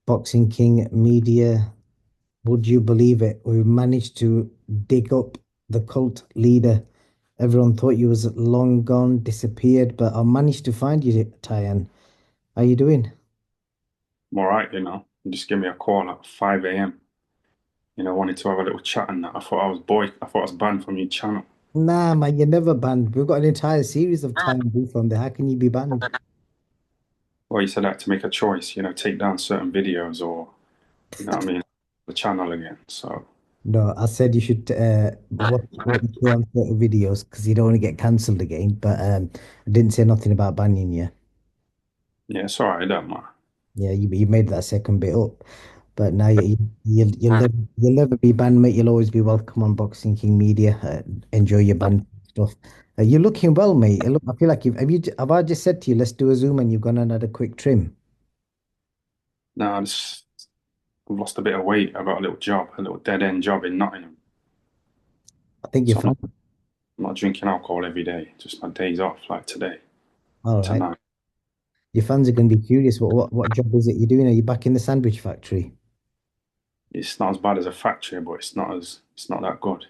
Boxing King Media. Would you believe it? We managed to dig up the cult leader. Everyone thought you was long gone, disappeared, but I managed to find you, Tyan. How you doing? I'm all right, You just give me a call at 5 a.m. Wanted to have a little chat and that. I thought I was banned from your channel. Nah, man, you're never banned. We've got an entire series of Tyan Booth on there. How can you be banned? Well, you said I had to make a choice, take down certain videos or, what I mean, the channel again. So, No, I said you should watch what you do on certain videos because you don't want to get cancelled again. But I didn't say nothing about banning you. yeah, it's all right, don't matter. Yeah, you made that second bit up. But now you'll never be banned, mate. You'll always be welcome on Boxing King Media. Enjoy your band stuff. You're looking well, mate. I feel like have I just said to you, let's do a Zoom and you've gone and had a quick trim. No, I've lost a bit of weight. I got a little job, a little dead end job in Nottingham. I think you're So fine. I'm not drinking alcohol every day, just my days off, like today, All right. tonight. Your fans are going to be curious. What job is it you're doing? Are you back in the sandwich factory? It's not as bad as a factory, but it's not that good.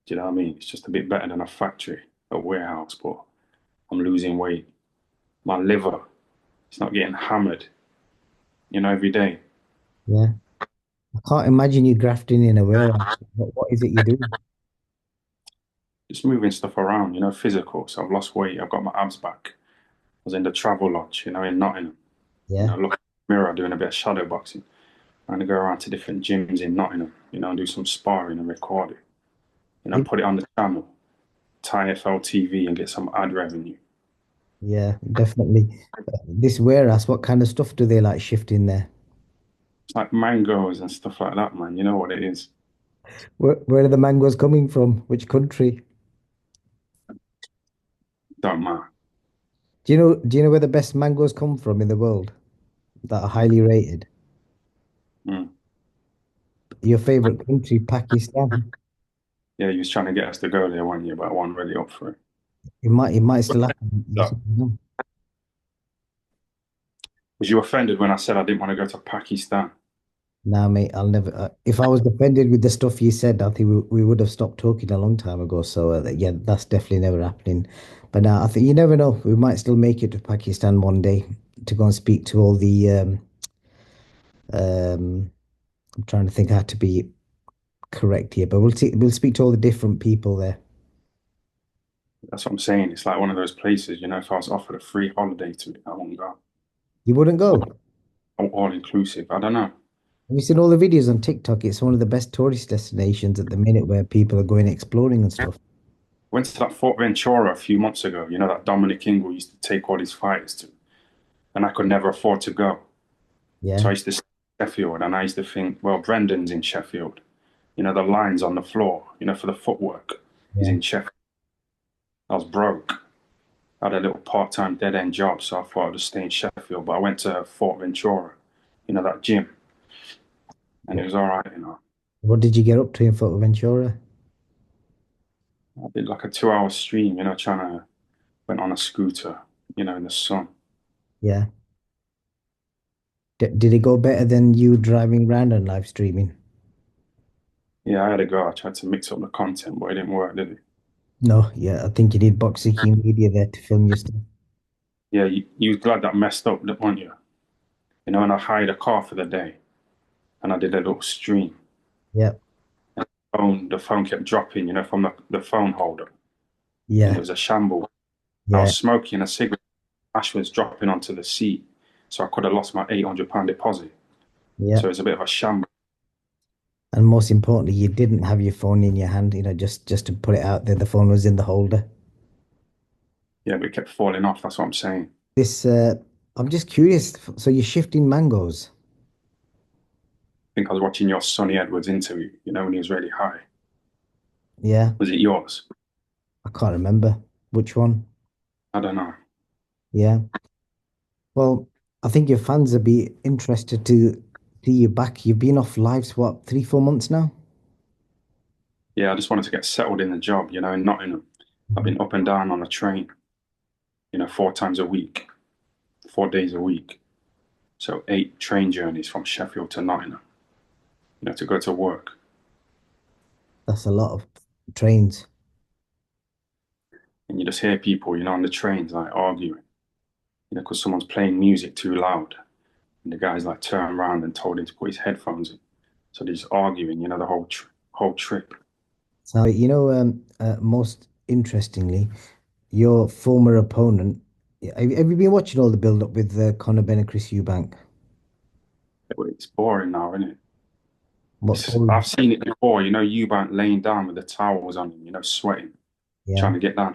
Do you know what I mean? It's just a bit better than a factory, a warehouse, but I'm losing weight. My liver, it's not getting hammered, every day. Yeah. I can't imagine you grafting in a warehouse. What is it you do? Just moving stuff around, physical. So I've lost weight. I've got my abs back. I was in the travel lodge, in Nottingham. Yeah. Look in the mirror, doing a bit of shadow boxing. I'm gonna go around to different gyms in Nottingham, and do some sparring and record it. You- Put it on the channel, tie FL TV and get some ad revenue. Yeah, definitely. This warehouse, what kind of stuff do they like shift in there? It's like mangoes and stuff like that, man. You know what it is. Where are the mangoes coming from? Which country? Don't matter. Do you know where the best mangoes come from in the world that are highly rated? Mm. Your favorite country, Pakistan. Yeah, he was trying to get us to go there one year, but I wasn't really up for it. It might still happen. You just So, never know. was you offended when I said I didn't want to go to Pakistan? Nah, mate, I'll never. If I was offended with the stuff you said, I think we would have stopped talking a long time ago. So yeah, that's definitely never happening. But now I think you never know. We might still make it to Pakistan one day to go and speak to all the. I'm trying to think how to be correct here, but we'll speak to all the different people there. That's what I'm saying. It's like one of those places, if I was offered a free holiday to it, I wouldn't go. You wouldn't go. All inclusive. I don't know. Have you seen all the videos on TikTok? It's one of the best tourist destinations at the minute where people are going exploring and stuff. Went to that Fort Ventura a few months ago, that Dominic Ingle used to take all his fighters to, and I could never afford to go. So I Yeah, used to stay in Sheffield and I used to think, well, Brendan's in Sheffield. The lines on the floor, for the footwork, he's yeah. in Sheffield. I was broke. I had a little part-time dead-end job, so I thought I'd just stay in Sheffield. But I went to Fort Ventura, that gym, and it What, was all right, what did you get up to in Fuerteventura? I did like a 2 hour stream, trying to went on a scooter, in the sun. Yeah. Did it go better than you driving around and live streaming? Yeah, I had to go. I tried to mix up the content, but it didn't work, did it? No, yeah, I think you need Boxing King Media there to film your stuff. Yeah, you was glad that messed up, weren't you? And I hired a car for the day, and I did a little stream. Yeah, The phone kept dropping, from the phone holder, and it yeah, was a shamble. I yeah, was smoking a cigarette. Ash was dropping onto the seat, so I could have lost my £800 deposit. yeah. So it's a bit of a shamble. And most importantly, you didn't have your phone in your hand, just to put it out there, the phone was in the holder. Yeah, but it kept falling off. That's what I'm saying. This, I'm just curious. So you're shifting mangoes? I think I was watching your Sonny Edwards interview, when he was really high. Yeah, Was it yours? I can't remember which one. I don't know. Yeah. Well, I think your fans would be interested to see you back. You've been off lives, what, 3, 4 months now? Yeah, I just wanted to get settled in the job, in Nottingham. I've Mhm. been up and down on the train, 4 times a week, 4 days a week. So 8 train journeys from Sheffield to Nottingham, to go to work. That's a lot of trains. And you just hear people, on the trains like arguing, because someone's playing music too loud. And the guy's like turned around and told him to put his headphones in. So they're just arguing, the whole trip. So, most interestingly, your former opponent, have you been watching all the build up with Conor Benn and Chris Eubank? It's boring now, isn't it? What's all, I've seen it before, Eubank laying down with the towels on him, sweating, yeah. trying to get down.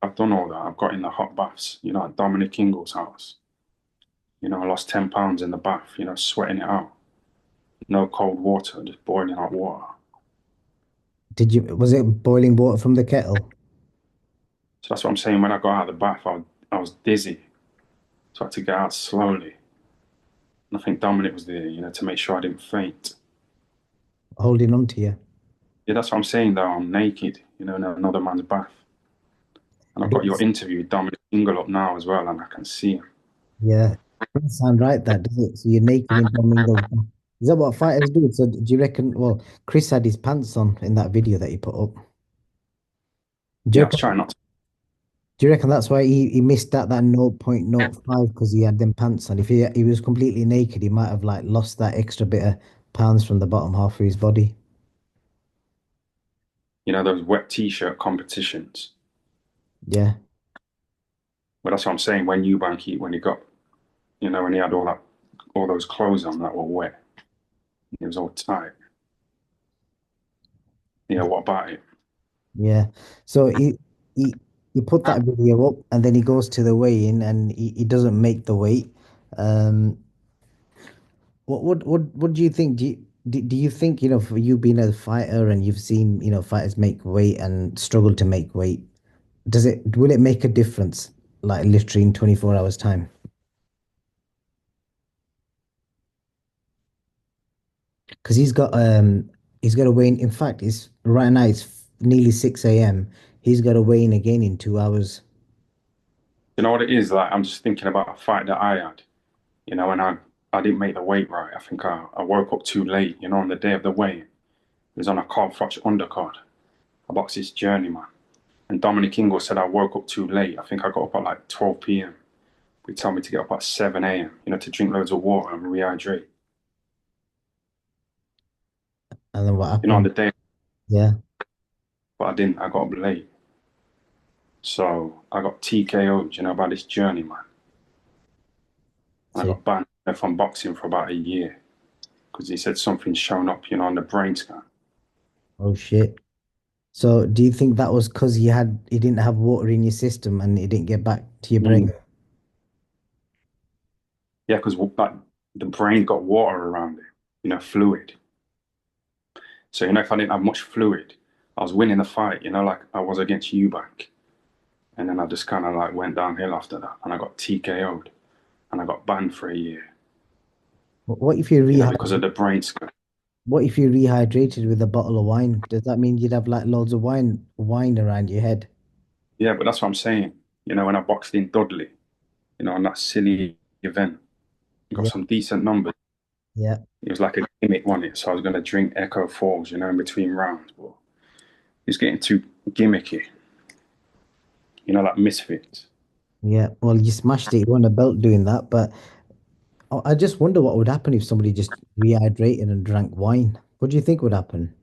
I've done all that. I've got in the hot baths, at Dominic Ingle's house. I lost 10 pounds in the bath, sweating it out. No cold water, just boiling hot water. Was it boiling water from the kettle? So that's what I'm saying. When I got out of the bath, I was dizzy. So I had to get out slowly. And I think Dominic was there, to make sure I didn't faint. Holding on to you. Yeah, that's what I'm saying, though. I'm naked, in another man's bath. And It I've got your does. interview with Dominic Ingle up now as well, and I can see him. Yeah. Doesn't sound right, that, does it? So you're naked in Domingo's bath. Is that what fighters do? So do you reckon, well, Chris had his pants on in that video that he put up. Do you Yeah, I was reckon, trying not to. do you reckon that's why he missed that 0.05 because he had them pants on? If he was completely naked, he might have like lost that extra bit of pounds from the bottom half of his body. Those wet t-shirt competitions. Yeah. But that's what I'm saying. When when he got, when he had all those clothes on that were wet, he was all tight. Yeah, what about it? Yeah. So he he put that video up and then he goes to the weigh-in and he doesn't make the weight. Um, what do you think? Do you think, for you being a fighter and you've seen, fighters make weight and struggle to make weight, will it make a difference, like literally in 24 hours time? Because he's got a weigh in. In fact, it's right now it's nearly 6 a.m. He's got a weigh in again in 2 hours. You know what it is? Like, I'm just thinking about a fight that I had, and I didn't make the weight right. I think I woke up too late, on the day of the weigh. It was on a Carl Froch undercard. I boxed this journeyman. And Dominic Ingle said I woke up too late. I think I got up at like 12 p.m. He told me to get up at 7 a.m., to drink loads of water and rehydrate. And then what On happened? the day, Yeah. but I didn't. I got up late. So I got TKO'd, by this journeyman. And I So, got banned from boxing for about a year because he said something's shown up, on the brain scan. oh shit. So do you think that was because he didn't have water in your system and it didn't get back to your brain? Mm. Yeah, because like, the brain got water around it, fluid. So, if I didn't have much fluid, I was winning the fight, like I was against Eubank. And then I just kind of like went downhill after that and I got TKO'd and I got banned for a year, What if you because of the brain scan. what if you rehydrated with a bottle of wine? Does that mean you'd have like loads of wine around your head? Yeah, but that's what I'm saying. When I boxed in Dudley, on that silly event, got Yeah, some decent numbers. yeah, It was like a gimmick, wasn't it? So I was going to drink Echo Falls, in between rounds. But it was getting too gimmicky, like Misfits. yeah. Well, you smashed it. You won a belt doing that, but I just wonder what would happen if somebody just rehydrated and drank wine. What do you think would happen?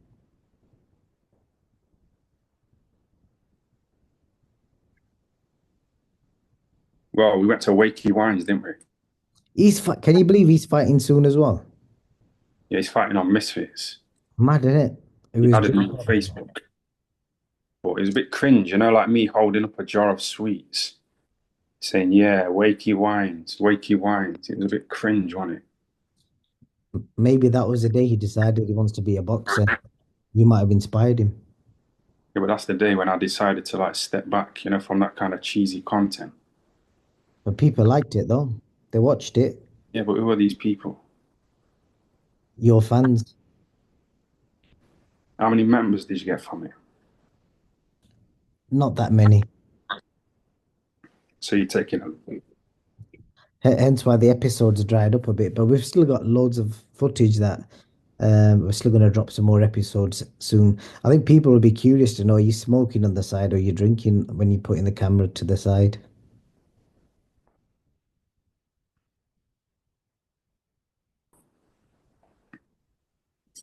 Well, we went to Wakey Wines, didn't we? Can you believe he's fighting soon as well? Yeah, he's fighting on Misfits. Mad, isn't it? It He was added just, me on Facebook. But it was a bit cringe, like me holding up a jar of sweets, saying, yeah, Wakey Wines, Wakey Wines. It was a bit cringe, wasn't it? maybe that was the day he decided he wants to be a boxer. You might have inspired him. Yeah, but that's the day when I decided to like step back, from that kind of cheesy content. But people liked it though. They watched it. Yeah, but who are these people? Your fans, How many members did you get from it? not that many. So you're taking a Hence why the episodes dried up a bit. But we've still got loads of footage that we're still going to drop some more episodes soon. I think people will be curious to know, are you smoking on the side or are you drinking when you putting the camera to the side?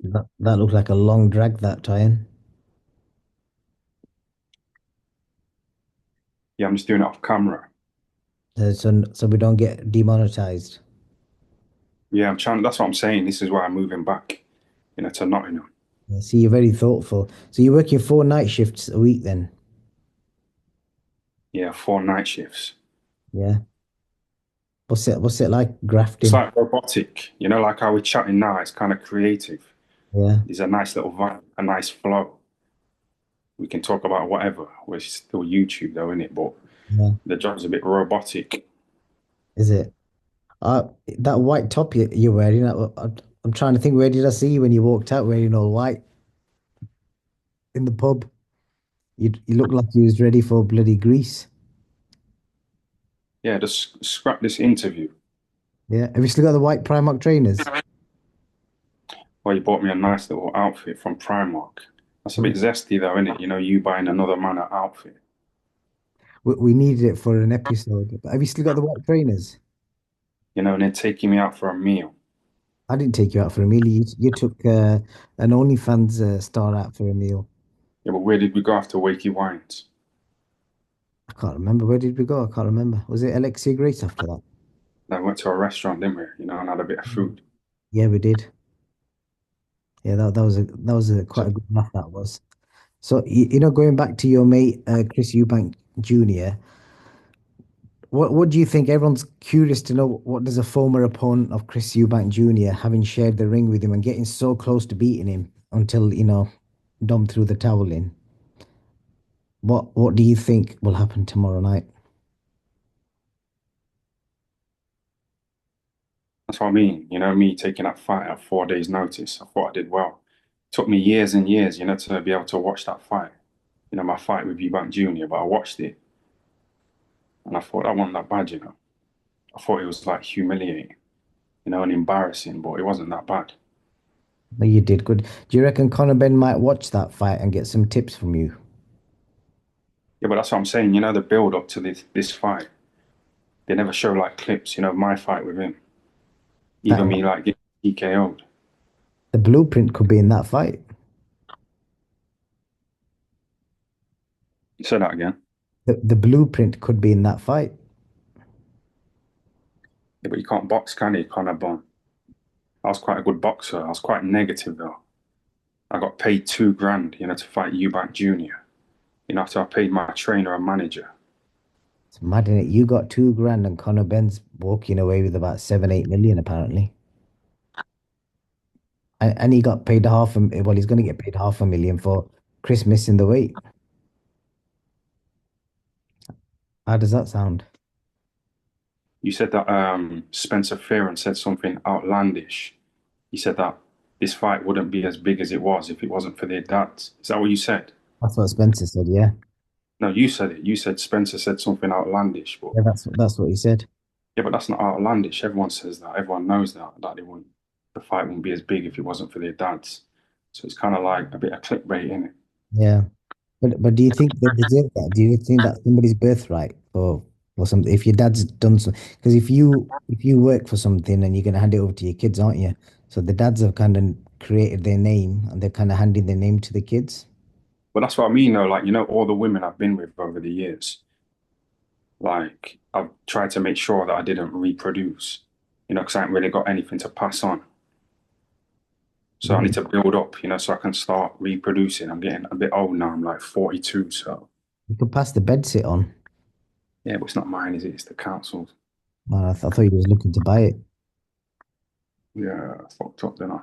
That looked like a long drag that time. Yeah, I'm just doing it off camera. So we don't get demonetized. Yeah, I'm trying. That's what I'm saying. This is why I'm moving back, to Nottingham. Yeah, see, you're very thoughtful. So you're working 4 night shifts a week then? Yeah, 4 night shifts. Yeah. What's it like It's grafting? like robotic, like how we're chatting now. It's kind of creative. Yeah, There's a nice little vibe, a nice flow. We can talk about whatever. We're still YouTube though, isn't it? But yeah. the job's a bit robotic. Is it? That white top you're wearing, I'm trying to think, where did I see you when you walked out wearing all white in the pub? You look like you was ready for bloody Greece. Yeah, just scrap this interview. Yeah. Have you still got the white Primark trainers? Well, you bought me a nice little outfit from Primark. That's a Yeah. bit zesty though, isn't it? You buying another man an outfit. We needed it for an episode. But have you still got the white trainers? And then taking me out for a meal. I didn't take you out for a meal. You took an OnlyFans star out for a meal. Yeah, but where did we go after Wakey Wines? I can't remember. Where did we go? I can't remember. Was it Alexia Grace after that? Then we went to a restaurant, didn't we? And had a bit of food. Yeah, we did. Yeah, that was a quite a So good laugh that was. So going back to your mate Chris Eubank Jr. What do you think? Everyone's curious to know, what does a former opponent of Chris Eubank Jr., having shared the ring with him and getting so close to beating him until Dom threw the towel in. What do you think will happen tomorrow night? that's what I mean. Me taking that fight at 4 days' notice. I thought I did well. Took me years and years, to be able to watch that fight. My fight with Eubank Jr., but I watched it and I thought I wasn't that bad. I thought it was like humiliating, and embarrassing, but it wasn't that bad. But you did good. Do you reckon Conor Benn might watch that fight and get some tips from you? Yeah, but that's what I'm saying. The build up to this fight, they never show like clips, my fight with him. That Even me like getting TKO'd. the blueprint could be in that fight. Say that again. The blueprint could be in that fight. Yeah, but you can't box, can you? Conor Bond. I was quite a good boxer. I was quite negative though. I got paid 2 grand, to fight Eubank Jr. After I paid my trainer and manager. It's mad, innit? You got 2 grand and Conor Benn's walking away with about 7, 8 million apparently. And he got paid well, he's going to get paid 500,000 for Chris missing the weight. How does that sound? You said that Spencer Fearon said something outlandish. He said that this fight wouldn't be as big as it was if it wasn't for their dads. Is that what you said? That's what Spencer said, yeah. No, you said it. You said Spencer said something outlandish, but Yeah, that's what he said. yeah, but that's not outlandish. Everyone says that. Everyone knows that the fight wouldn't be as big if it wasn't for their dads. So it's kind of like a bit of clickbait, isn't it? Yeah. But do you think they deserve that? Do you think that's somebody's birthright or something? If your dad's done something, because if you work for something and you're gonna hand it over to your kids, aren't you? So the dads have kind of created their name and they're kind of handing their name to the kids. But that's what I mean, though. Like, all the women I've been with over the years, like, I've tried to make sure that I didn't reproduce, because I haven't really got anything to pass on. So Yeah, I but need to build up, so I can start reproducing. I'm getting a bit old now. I'm like 42. So you could pass the bed sit on. yeah, but it's not mine, is it? It's the council's. Man, I thought you was looking to buy it. Yeah, I fucked up, then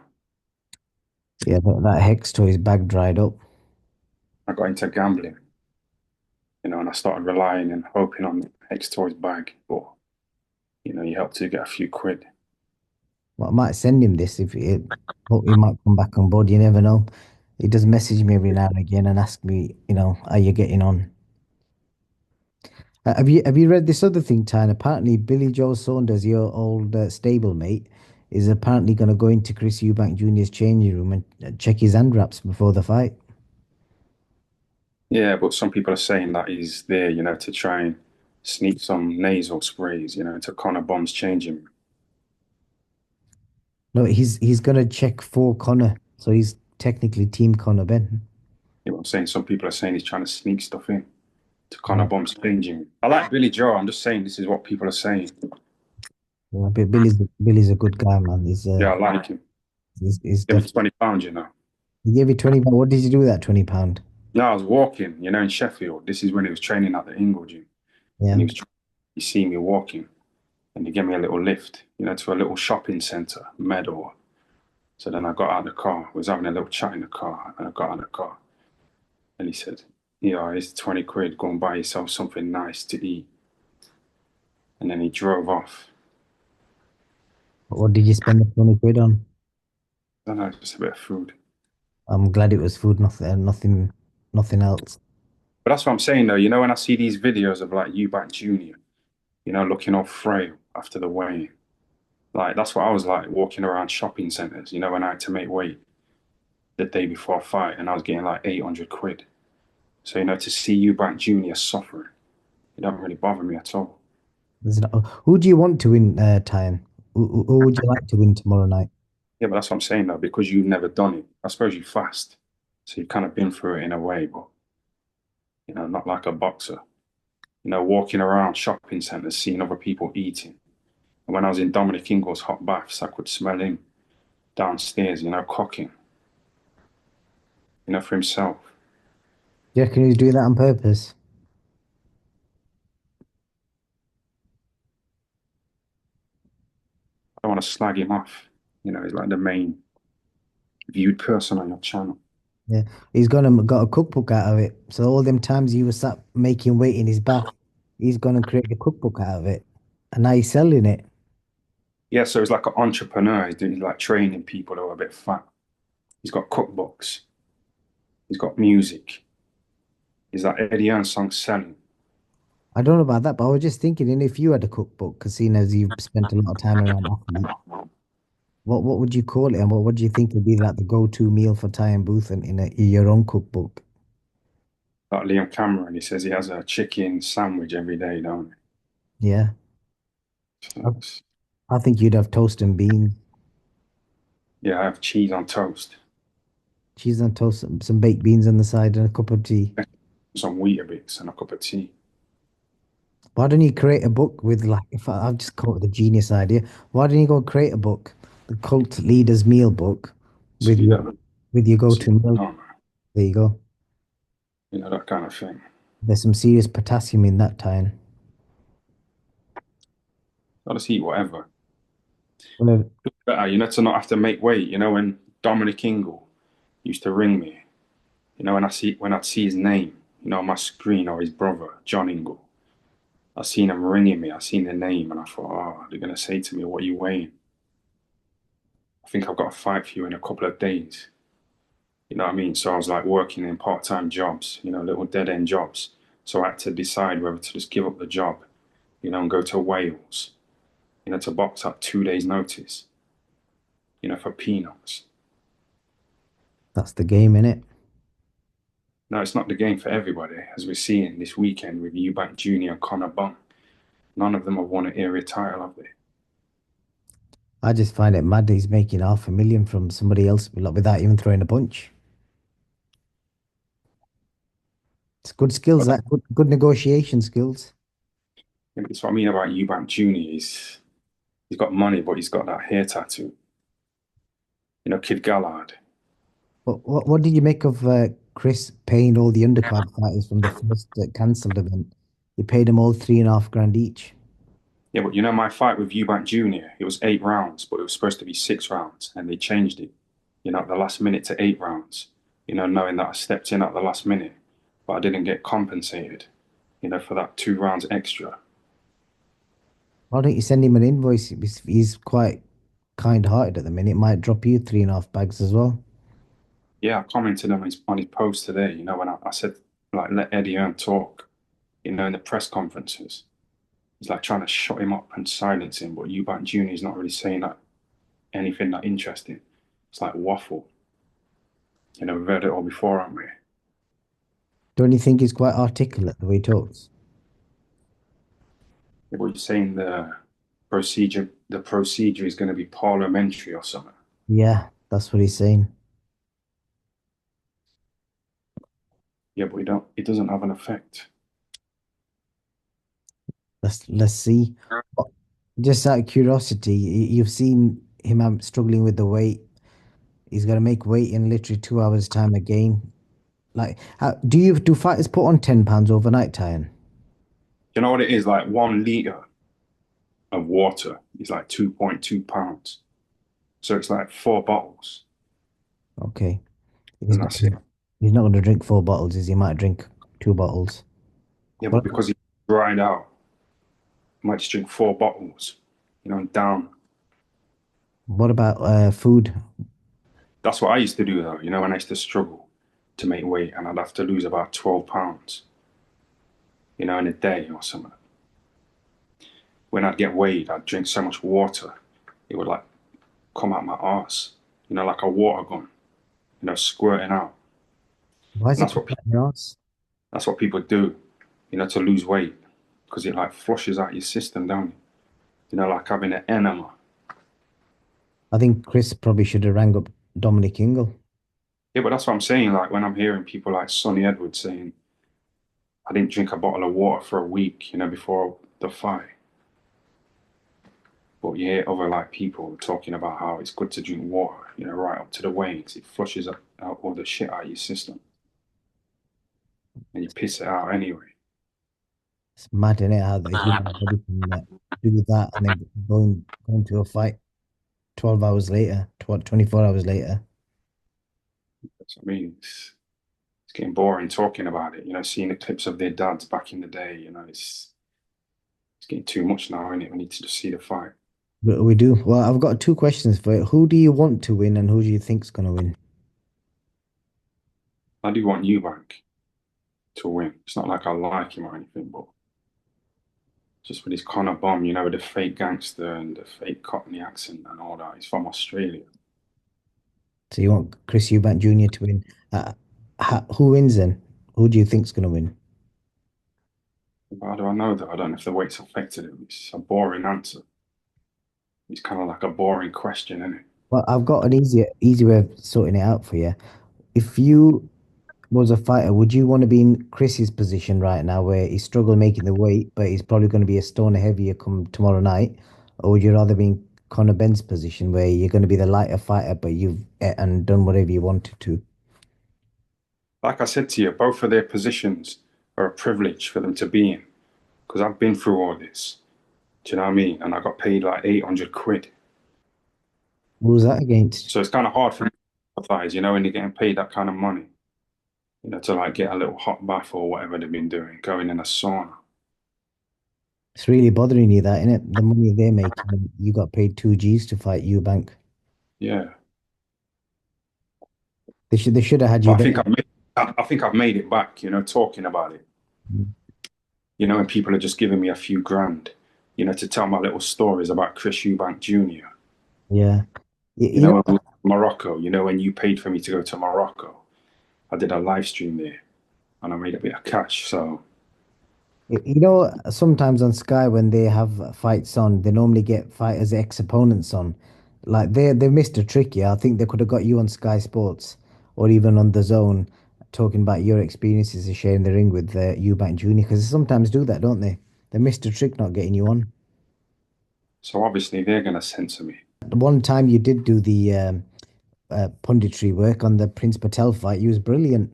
Yeah, but that Hex toy's bag dried up. I got into gambling, and I started relying and hoping on the X Toys bag. But, you helped to get a few quid. Well, I might send him this if it, hope he might come back on board. You never know. He does message me every now and again and ask me, how you getting on. Have you read this other thing, Tyne? Apparently, Billy Joe Saunders, your old stablemate, is apparently going to go into Chris Eubank Jr.'s changing room and check his hand wraps before the fight. Yeah, but some people are saying that he's there, to try and sneak some nasal sprays, into Connor Bomb's changing. No, he's going to check for Connor, so he's technically Team Connor Ben. You know what I'm saying? Some people are saying he's trying to sneak stuff in to Connor Yeah, Bomb's changing. I like Billy Joe. I'm just saying this is what people are saying. yeah, but Billy's a good guy, man. Yeah, I like him. He's Give me definitely. £20. He gave you 20 pound. What did you do with that 20 pound? No, I was walking, in Sheffield. This is when he was training at the Ingle gym. And Yeah. he see me walking and he gave me a little lift, to a little shopping centre, Meadow. So then I got out of the car, was having a little chat in the car, and I got out of the car. And he said, it's 20 quid, go and buy yourself something nice to eat. And then he drove off. What did you spend the 20 quid on? I don't know, just a bit of food. I'm glad it was food, nothing else. But that's what I'm saying though, when I see these videos of like Eubank Jr., looking all frail after the weigh. Like that's what I was like walking around shopping centres, when I had to make weight the day before a fight and I was getting like 800 quid. So, to see Eubank Jr. suffering, it don't really bother me at all. Who do you want to win, Tyan? Who would you like to win tomorrow night? Yeah, but that's what I'm saying though, because you've never done it. I suppose you fast. So you've kind of been through it in a way, but not like a boxer. Walking around shopping centres, seeing other people eating. And when I was in Dominic Ingle's hot baths, I could smell him downstairs, cooking, for himself. Do you reckon he's doing that on purpose? I don't want to slag him off. He's like the main viewed person on your channel. Yeah, he's gonna got a cookbook out of it. So all them times he was sat making weight in his bath, he's gonna create a cookbook out of it, and now he's selling it. Yeah, so he's like an entrepreneur. He's doing like training people who are a bit fat. He's got cookbooks. He's got music. He's like Eddie Earn song selling. I don't know about that, but I was just thinking, and if you had a cookbook, because seeing as you've spent a lot of time around athletes, what would you call it, and what do you think would be like the go-to meal for Ty and Booth in your own cookbook? Like Liam Cameron, he says he has a chicken sandwich every day, don't Yeah, he? I, So, I think you'd have toast and beans, yeah, I have cheese on toast, cheese on toast, some baked beans on the side, and a cup of tea. some Weetabix, and a cup of tea. Why don't you create a book with like, if I've just come up with a genius idea, why don't you go create a book, the Cult Leaders Meal Book, with See your that? See go-to that? meal? No, man. There you go. That kind of thing. There's some serious potassium in that time. I'll just eat whatever. Well, Better, to not have to make weight. When Dominic Ingle used to ring me, when I'd see his name, on my screen or his brother, John Ingle. I seen him ringing me. I seen the name, and I thought, oh, they're gonna say to me, "What are you weighing?" I think I've got a fight for you in a couple of days. You know what I mean? So I was like working in part-time jobs, little dead-end jobs. So I had to decide whether to just give up the job, and go to Wales, to box at 2 days' notice, for peanuts. that's the game, innit? No, it's not the game for everybody, as we're seeing this weekend with Eubank Jr. and Connor Bung. None of them have won an area title, have they? I just find it mad that he's making 500,000 from somebody else like, without even throwing a punch. It's good skills, But that good negotiation skills. that's what I mean about Eubank Jr. He's got money, but he's got that hair tattoo. Kid Gallard. What did you make of Chris paying all the undercard fighters from the first cancelled event? He paid them all 3.5 grand each. Yeah, but my fight with Eubank Jr., it was 8 rounds, but it was supposed to be 6 rounds, and they changed it, at the last minute to 8 rounds, knowing that I stepped in at the last minute, but I didn't get compensated, for that 2 rounds extra. Why don't you send him an invoice? He's quite kind-hearted at the minute. Might drop you 3.5 bags as well. Yeah, I commented on his post today, when I said, like, let Eddie Earn talk, in the press conferences. He's like trying to shut him up and silence him, but Eubank Jr. is not really saying that anything that interesting. It's like waffle. We've heard it all before, haven't we? Don't you think he's quite articulate the way he talks? Yeah, but you're saying the procedure is going to be parliamentary or something. Yeah, that's what he's saying. Yeah, but it doesn't have an effect. Let's see. But just out of curiosity, you've seen him struggling with the weight. He's got to make weight in literally 2 hours time again. Like, do fighters put on 10 pounds overnight, Tyan? You know what it is? Like 1 liter of water is like 2.2 pounds. So it's like 4 bottles, Okay, he's and not. that's it. He's not going to drink 4 bottles. He might drink 2 bottles. Yeah, but What? because he's dried out, I might just drink 4 bottles, down. What about food? That's what I used to do though, when I used to struggle to make weight and I'd have to lose about 12 pounds, in a day or something. When I'd get weighed, I'd drink so much water, it would like come out my arse, like a water gun, squirting out. Why is And it coming out your ass? that's what people do, to lose weight because it like flushes out your system, don't it? Like having an enema. I think Chris probably should have rang up Dominic Ingle. Yeah, but that's what I'm saying. Like when I'm hearing people like Sonny Edwards saying, I didn't drink a bottle of water for a week, before the fight. But you hear other like people talking about how it's good to drink water, right up to the veins. It flushes out all the shit out of your system, and you piss it out anyway. It's mad, innit, how the human body can do that and then going to a fight 12 hours later, 24 hours later. That's what I mean. It's getting boring talking about it. Seeing the clips of their dads back in the day. It's getting too much now, isn't it? We need to just see the fight. But we do. Well, I've got two questions for you. Who do you want to win and who do you think's going to win? I do want Eubank to win. It's not like I like him or anything, but just with his Connor bomb, with the fake gangster and the fake Cockney accent and all that. He's from Australia. So you want Chris Eubank Jr. to win. Uh, who wins then? Who do you think's going to win? How do I know that? I don't know if the weight's affected him. It's a boring answer. It's kind of like a boring question, isn't it? Well, I've got an easy way of sorting it out for you. If you was a fighter, would you want to be in Chris's position right now, where he's struggling making the weight, but he's probably going to be a stone heavier come tomorrow night? Or would you rather be in Conor Benn's position, where you're going to be the lighter fighter, but you've ate and done whatever you wanted to? Like I said to you, both of their positions are a privilege for them to be in because I've been through all this. Do you know what I mean? And I got paid like 800 quid. Who was that against? So it's kind of hard for me to empathize, when you're getting paid that kind of money, to like get a little hot bath or whatever they've been doing, going in a sauna. It's really bothering you, that, innit? The money they're making, and you got paid 2 Gs to fight Eubank. Yeah. They should have had But you there. I think I've made it back, talking about it. And people are just giving me a few grand, to tell my little stories about Chris Eubank Jr. Yeah. You know, Morocco, when you paid for me to go to Morocco, I did a live stream there and I made a bit of cash. So sometimes on Sky when they have fights on, they normally get fighters' ex-opponents on. Like they missed a trick, yeah. I think they could have got you on Sky Sports or even on the Zone, talking about your experiences of sharing the ring with Eubank Jr. Because they sometimes do that, don't they? They missed a trick not getting you on. so obviously they're gonna censor me. One time you did do the punditry work on the Prince Patel fight. You was brilliant.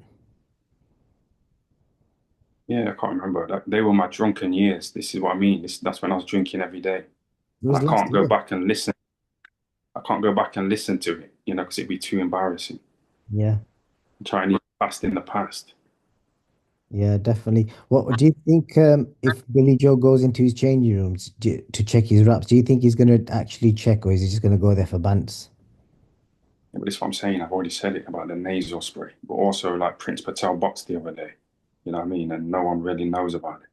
Yeah, I can't remember that. They were my drunken years. This is what I mean. That's when I was drinking every day. It And was last year. I can't go back and listen to it, because it'd be too embarrassing. Yeah. I'm trying to fast in the past. Yeah, definitely. What do you think if Billy Joe goes into his changing rooms to check his raps, do you think he's going to actually check or is he just going to go there for bants? Yeah, but this is what I'm saying. I've already said it about the nasal spray, but also like Prince Patel boxed the other day. You know what I mean? And no one really knows about it.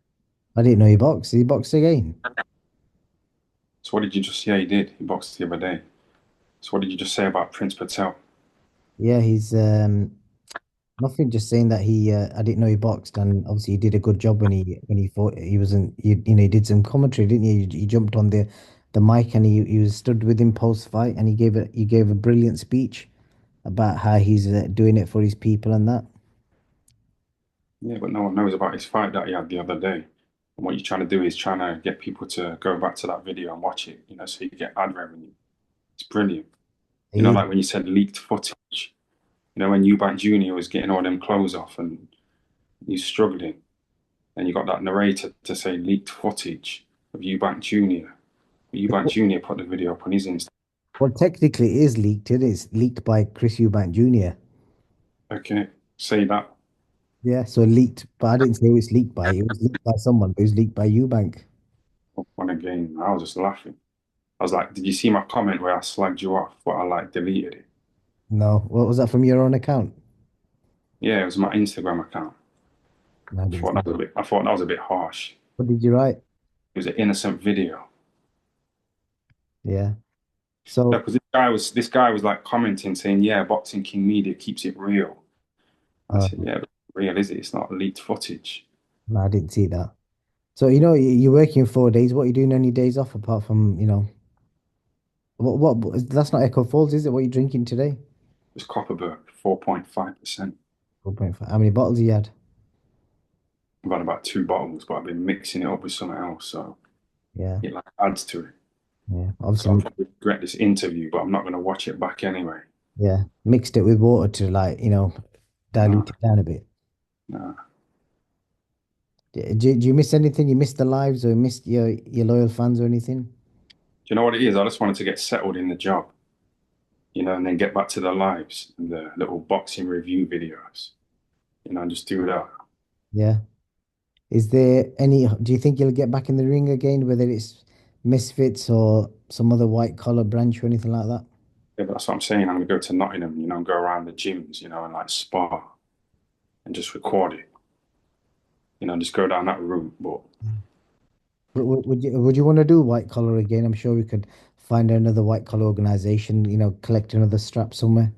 I didn't know he boxed. He boxed again. So what did you just? Yeah, he did. He boxed the other day. So what did you just say about Prince Patel? Yeah, he's nothing. Just saying that he. I didn't know he boxed, and obviously he did a good job when he fought. He wasn't. He did some commentary, didn't he? He jumped on the mic and he was stood with him post fight, and he gave a brilliant speech about how he's doing it for his people and that. Yeah, but no one knows about his fight that he had the other day. And what you're trying to do is trying to get people to go back to that video and watch it, so you get ad revenue. It's brilliant. He, Like when you said leaked footage, when Eubank Jr. was getting all them clothes off and he's struggling, and you got that narrator to say leaked footage of Eubank Jr. Eubank Jr. put the video up on his Insta. well, technically, it is leaked. It is leaked by Chris Eubank Jr. Okay, say that. Yeah, so leaked, but I didn't say it was leaked by. It was leaked by someone. But it was leaked by Eubank. Won again. I was just laughing. I was like, did you see my comment where I slagged you off, but I like deleted it? No, what was that from your own account? Yeah, it was my Instagram account. No, I didn't see that. I thought that was a bit harsh. What did you write? It was an innocent video. Yeah. No, So, because this guy was like commenting saying, yeah, Boxing King Media keeps it real. I uh, said, yeah, but real is it? It's not leaked footage. no, I didn't see that. So, you're working 4 days. What are you doing any days off apart from, that's not Echo Falls, is it? What are you drinking today? It was Copperberg, 4.5%. 4.5. How many bottles you had? I've had about two bottles, but I've been mixing it up with something else, so Yeah. it like adds to it. Yeah. So I Obviously, probably regret this interview, but I'm not going to watch it back anyway. yeah. Mixed it with water to No, dilute it down a bit. no. Do you miss anything? You miss the lives or you miss your loyal fans or anything? Do you know what it is? I just wanted to get settled in the job, and then get back to the lives and the little boxing review videos, and just do that. Yeah. Do you think you'll get back in the ring again, whether it's Misfits or some other white collar branch or anything like that? Yeah, but that's what I'm saying. I'm going to go to Nottingham, and go around the gyms, and like spar and just record it, just go down that route. But Would you want to do white collar again? I'm sure we could find another white collar organization, collect another strap somewhere.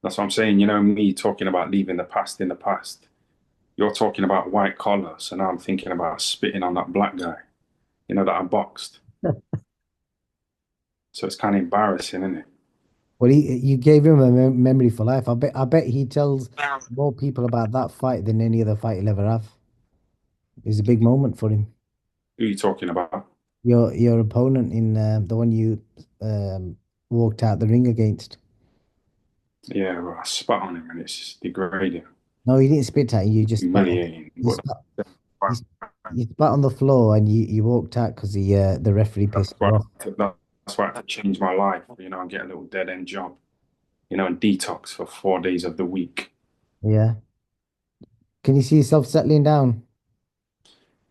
that's what I'm saying. Me talking about leaving the past in the past. You're talking about white collar, so now I'm thinking about spitting on that black guy, that I boxed. So it's kind of embarrassing, isn't it? Well, you gave him a memory for life. I bet he tells more people about that fight than any other fight he'll ever have. It's a big moment for him. Who are you talking about? Your opponent in the one you um, walked out the ring against. Yeah, well, I spat on him, and it's just degrading, No, you didn't spit at him. You just spat on. humiliating. You But spat. You, you spat on the floor and you walked out because the referee that's pissed you why off. that's why I had to change my life, and get a little dead end job, and detox for 4 days of the week. Yeah. Can you see yourself settling down?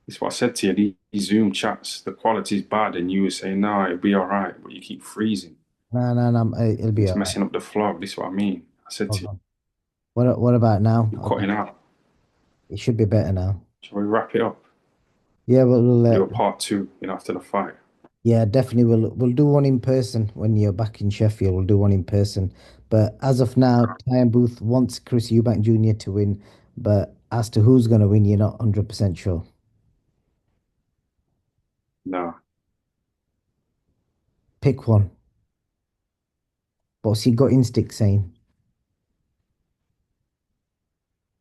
It's what I said to you. These Zoom chats, the quality's bad, and you were saying, no, it'll be all right, but you keep freezing. No, no, no. It'll be It's all right. messing up the flow. This is what I mean. I said to Hold you, on. What about now? you're cutting out. It should be better now. Shall we wrap it up? Yeah, Do a part two, after the fight. yeah, definitely we'll do one in person when you're back in Sheffield. We'll do one in person. But as of now, Tyan Booth wants Chris Eubank Jr. to win. But as to who's going to win, you're not 100% sure. No. Pick one. What's he got instinct saying?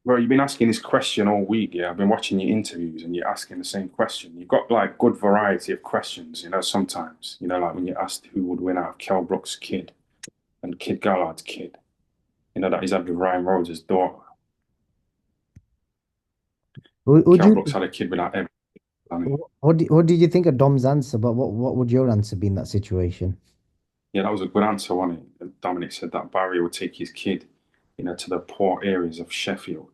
Well, you've been asking this question all week, yeah. I've been watching your interviews and you're asking the same question. You've got like good variety of questions, sometimes, like when you asked who would win out of Kell Brook's kid and Kid Gallard's kid, that he's had with Ryan Rhodes' daughter. Would Kell you Brook's had a kid without ever done it. what did you think of Dom's answer? But what would your answer be in that situation? Yeah, that was a good answer, wasn't it? And Dominic said that Barry would take his kid, to the poor areas of Sheffield,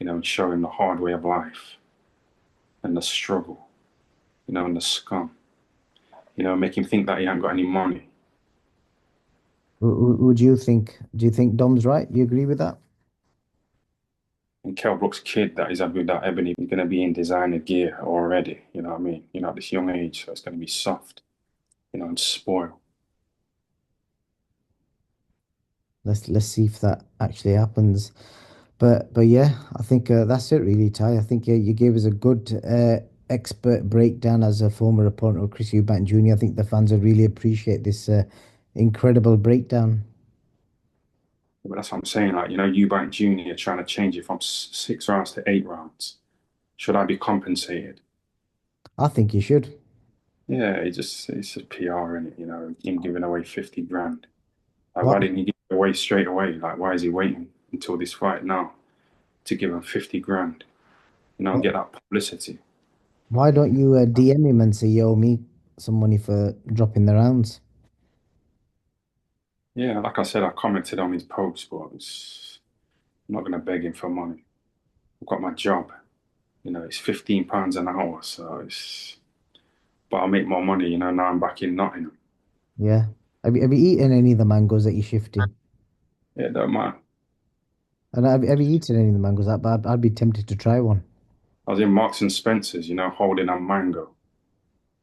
and show him the hard way of life and the struggle, and the scum, make him think that he ain't got any money. Would you think? Do you think Dom's right? You agree with that? And Kell Brook's kid that is Abu that Ebony is gonna be in designer gear already. You know what I mean? You know, at this young age, so it's gonna be soft, and spoil. Let's see if that actually happens. But yeah, I think that's it really, Ty. I think you gave us a good expert breakdown as a former opponent of Chris Eubank Jr. I think the fans will really appreciate this incredible breakdown. But that's what I'm saying. Like, Eubank Jr. trying to change it from 6 rounds to 8 rounds. Should I be compensated? I think you should. Yeah, it's just PR in it, him giving away 50 grand. Like, Why why didn't he give it away straight away? Like, why is he waiting until this fight now to give him 50 grand? And get that publicity. why don't you DM him and say, "Yo, me some money for dropping the rounds"? Yeah, like I said, I commented on his post, but I'm not going to beg him for money. I've got my job. It's £15 an hour, but I'll make more money, now I'm back in Nottingham. Yeah. Have you eaten any of the mangoes that you're shifting? Yeah, don't mind. And have you eaten any of the mangoes? I'd be tempted to try one. I was in Marks and Spencer's, holding a mango,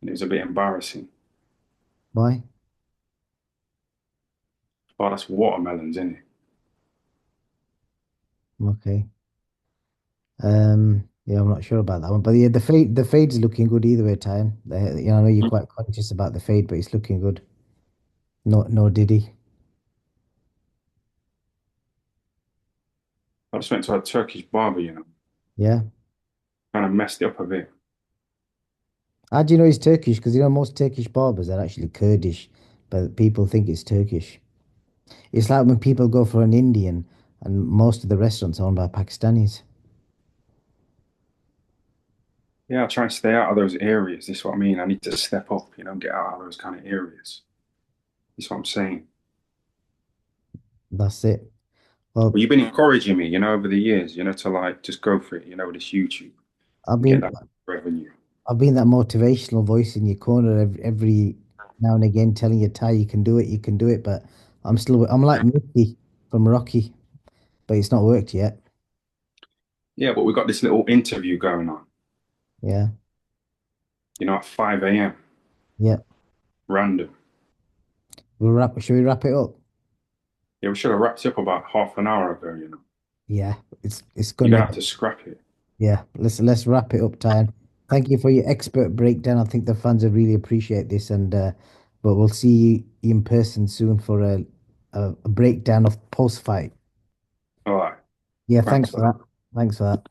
and it was a bit embarrassing. Why? Oh, that's watermelons, isn't it? Okay. Yeah, I'm not sure about that one, but yeah, the fade's looking good either way, Tyan. I know you're Hmm? quite conscious about the fade, but it's looking good. No Diddy. I just went to a Turkish barber, Yeah. kind of messed it up a bit. How do you know he's Turkish? Because most Turkish barbers are actually Kurdish, but people think it's Turkish. It's like when people go for an Indian, and most of the restaurants are owned by Pakistanis. Yeah, I try and stay out of those areas. This is what I mean. I need to step up, get out of those kind of areas. That's what I'm saying. That's it. But Well, you've been encouraging me, over the years, to like just go for it, with this YouTube I've and get been that revenue. I've been that motivational voice in your corner every now and again, telling you, Ty, you can do it. But I'm like Mickey from Rocky, but it's not worked yet. Yeah, but we've got this little interview going on, Yeah, at 5 a.m. yeah. random. Should we wrap it up? Yeah, we should have wrapped it up about half an hour ago, Yeah, it's You're gonna. gonna have to scrap it. Yeah, let's wrap it up, Ty. Thank you for your expert breakdown. I think the fans will really appreciate this, and but we'll see you in person soon for a breakdown of post fight. All right. Yeah, thanks Thanks. for that. Thanks for that.